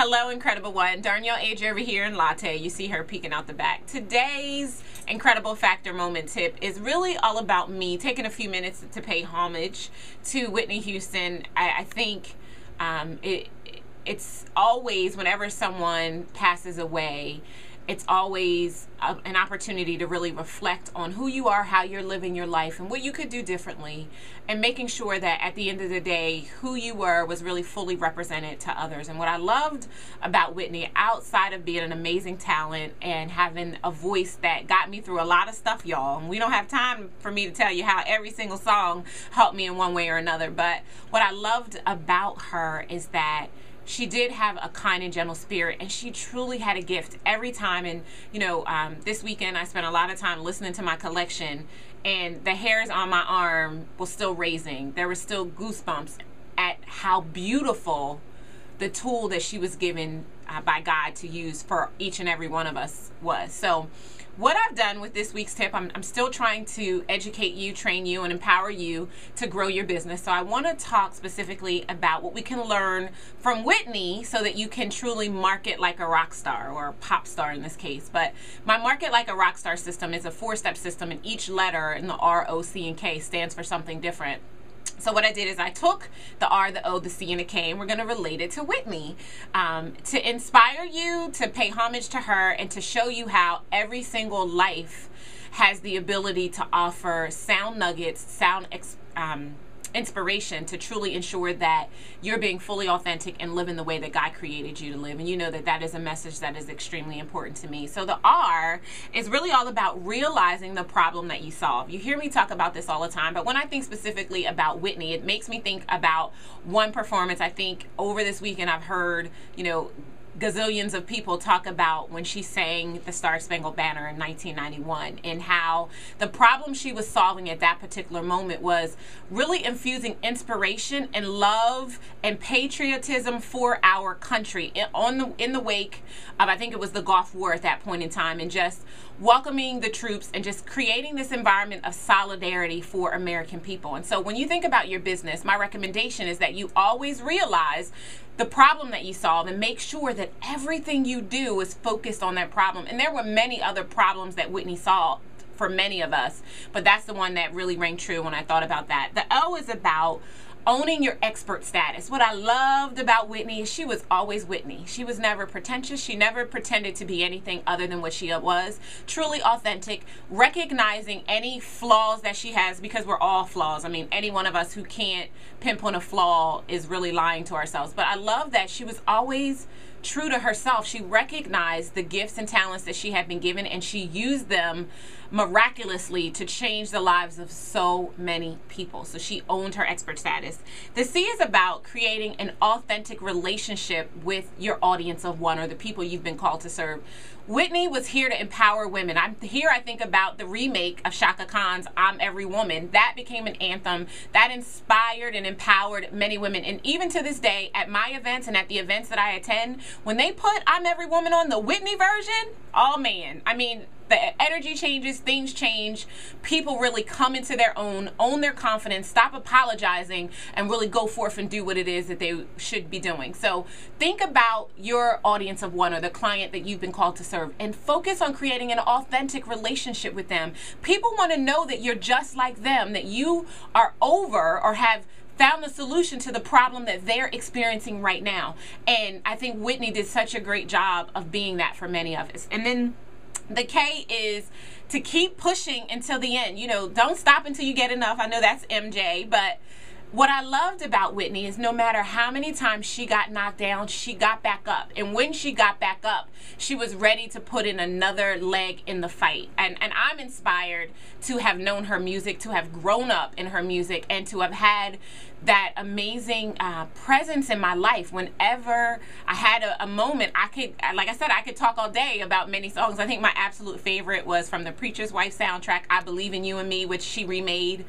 Hello, Incredible One. Darnyelle A, Jervey here in Latte. You see her peeking out the back. Today's Incredible Factor Moment tip is really all about me taking a few minutes to pay homage to Whitney Houston. I think it's always, whenever someone passes away, it's always an opportunity to really reflect on who you are, how you're living your life, and what you could do differently, and making sure that at the end of the day, who you were was really fully represented to others. And what I loved about Whitney, outside of being an amazing talent and having a voice that got me through a lot of stuff, y'all, and we don't have time for me to tell you how every single song helped me in one way or another, but what I loved about her is that she did have a kind and gentle spirit, and she truly had a gift every time. And this weekend I spent a lot of time listening to my collection, and the hairs on my arm were still raising. There were still goosebumps at how beautiful the tool that she was given by God to use for each and every one of us was. So what I've done with this week's tip, I'm still trying to educate you, train you, and empower you to grow your business. So I want to talk specifically about what we can learn from Whitney so that you can truly market like a rock star, or a pop star in this case. But my market like a rock star system is a 4-step system, and each letter in the R.O.C.K stands for something different. So what I did is I took the R, the O, the C, and the K, and we're going to relate it to Whitney to inspire you, to pay homage to her, and to show you how every single life has the ability to offer sound nuggets, sound inspiration to truly ensure that you're being fully authentic and living the way that God created you to live. And you know that that is a message that is extremely important to me. So the R is really all about realizing the problem that you solve. You hear me talk about this all the time, but when I think specifically about Whitney, it makes me think about one performance. I think over this weekend I've heard, gazillions of people talk about when she sang the Star-Spangled Banner in 1991, and how the problem she was solving at that particular moment was really infusing inspiration and love and patriotism for our country in the wake of, I think it was the Gulf War at that point in time, and just welcoming the troops and just creating this environment of solidarity for American people. And so when you think about your business, my recommendation is that you always realize the problem that you solve and make sure that everything you do is focused on that problem. And there were many other problems that Whitney solved for many of us, but that's the one that really rang true when I thought about that. The O is about owning your expert status. What I loved about Whitney is she was always Whitney. She was never pretentious. She never pretended to be anything other than what she was. Truly authentic, recognizing any flaws that she has, because we're all flaws. I mean, any one of us who can't pinpoint a flaw is really lying to ourselves. But I love that she was always true to herself. She recognized the gifts and talents that she had been given, and she used them miraculously to change the lives of so many people. So she owned her expert status. The C is about creating an authentic relationship with your audience of one, or the people you've been called to serve. Whitney was here to empower women. I think about the remake of Chaka Khan's I'm Every Woman. That became an anthem that inspired and empowered many women. And even to this day, at my events and at the events that I attend, when they put I'm Every Woman on the Whitney version, oh man, I mean, the energy changes, things change, people really come into their own, own their confidence, stop apologizing, and really go forth and do what it is that they should be doing. So think about your audience of one, or the client that you've been called to serve, and focus on creating an authentic relationship with them. People want to know that you're just like them, that you are over or have found the solution to the problem that they're experiencing right now. And I think Whitney did such a great job of being that for many of us. And then the K is to keep pushing until the end. Don't stop until you get enough. I know that's MJ, but what I loved about Whitney is no matter how many times she got knocked down, she got back up. And when she got back up, she was ready to put in another leg in the fight. And I'm inspired to have known her music, to have grown up in her music, and to have had that amazing presence in my life. Whenever I had a moment, like I said, I could talk all day about many songs. I think my absolute favorite was from the Preacher's Wife soundtrack, I Believe in You and Me, which she remade.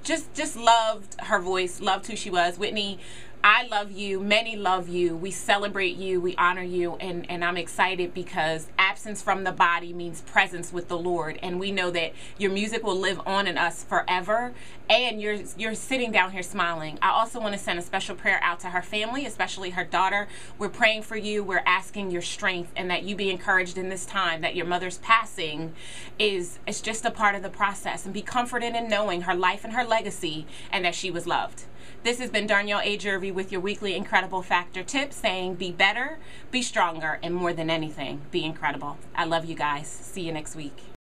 Just loved her voice, loved who she was. Whitney I love you. Many love you. We celebrate you. We honor you. And I'm excited because absence from the body means presence with the Lord. And we know that your music will live on in us forever. And you're sitting down here smiling. I also want to send a special prayer out to her family, especially her daughter. We're praying for you. We're asking your strength and that you be encouraged in this time, that your mother's passing is just a part of the process. And be comforted in knowing her life and her legacy and that she was loved. This has been Darnyelle A. Jervey with your weekly Incredible Factor tip, saying be better, be stronger, and more than anything, be incredible. I love you guys. See you next week.